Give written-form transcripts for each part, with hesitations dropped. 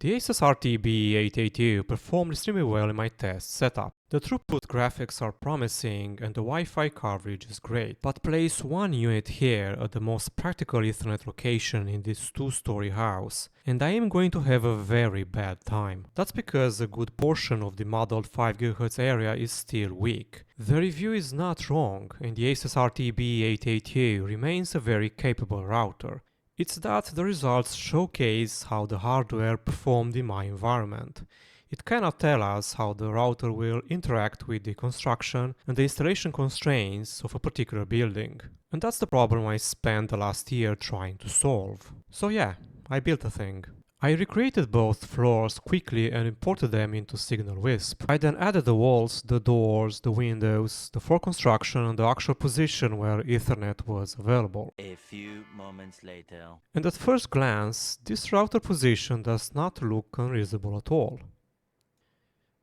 The ASUS RT-BE88U performed extremely well in my test setup. The throughput graphics are promising and the Wi-Fi coverage is great, but place one unit here at the most practical Ethernet location in this two-story house, and I am going to have a very bad time. That's because a good portion of the modeled 5 GHz area is still weak. The review is not wrong, and the ASUS RT-BE88U remains a very capable router. It's that the results showcase how the hardware performed in my environment. It cannot tell us how the router will interact with the construction and the installation constraints of a particular building. And that's the problem I spent the last year trying to solve. So yeah, I built a thing. I recreated both floors quickly and imported them into SignalWisp. I then added the walls, the doors, the windows, the floor construction and the actual position where Ethernet was available. A few moments later. And at first glance, this router position does not look unreasonable at all.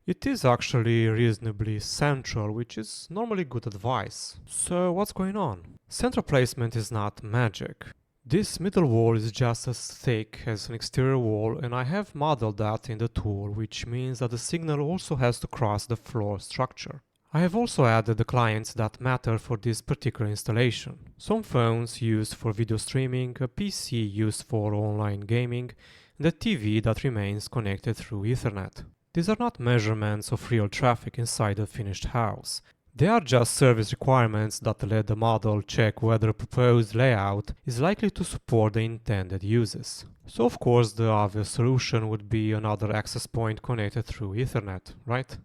It is actually reasonably central, which is normally good advice. So what's going on? Central placement is not magic. This middle wall is just as thick as an exterior wall, and I have modeled that in the tool, which means that the signal also has to cross the floor structure. I have also added the clients that matter for this particular installation. Some phones used for video streaming, a PC used for online gaming, and a TV that remains connected through Ethernet. These are not measurements of real traffic inside a finished house. They are just service requirements that let the model check whether a proposed layout is likely to support the intended uses. So of course the obvious solution would be another access point connected through Ethernet, right?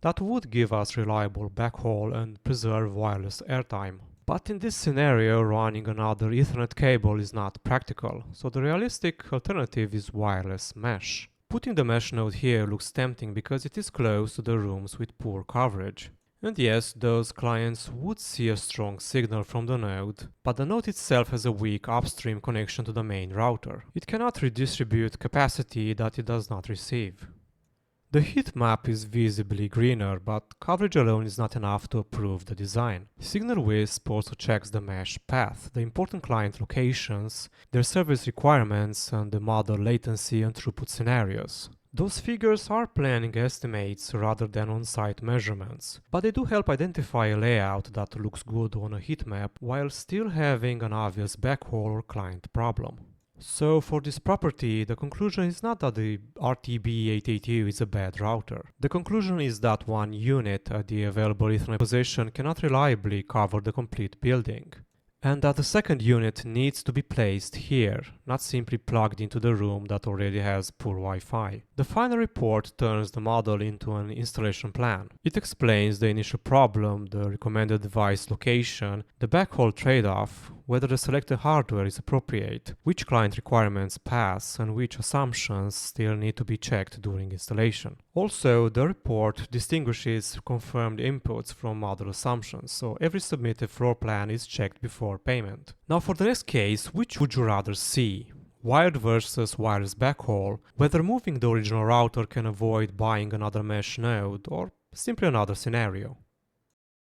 That would give us reliable backhaul and preserve wireless airtime. But in this scenario, running another Ethernet cable is not practical, so the realistic alternative is wireless mesh. Putting the mesh node here looks tempting because it is close to the rooms with poor coverage. And yes, those clients would see a strong signal from the node, but the node itself has a weak upstream connection to the main router. It cannot redistribute capacity that it does not receive. The heat map is visibly greener, but coverage alone is not enough to approve the design. SignalWisp also checks the mesh path, the important client locations, their service requirements, and the model latency and throughput scenarios. Those figures are planning estimates rather than on-site measurements, but they do help identify a layout that looks good on a heat map while still having an obvious backhaul or client problem. So for this property, the conclusion is not that the RT-BE88U is a bad router. The conclusion is that one unit at the available Ethernet position cannot reliably cover the complete building, and that the second unit needs to be placed here, not simply plugged into the room that already has poor Wi-Fi. The final report turns the model into an installation plan. It explains the initial problem, the recommended device location, the backhaul trade-off, whether the selected hardware is appropriate, which client requirements pass, and which assumptions still need to be checked during installation. Also, the report distinguishes confirmed inputs from model assumptions, so every submitted floor plan is checked before payment. Now for the next case, which would you rather see? Wired versus wireless backhaul, whether moving the original router can avoid buying another mesh node, or simply another scenario.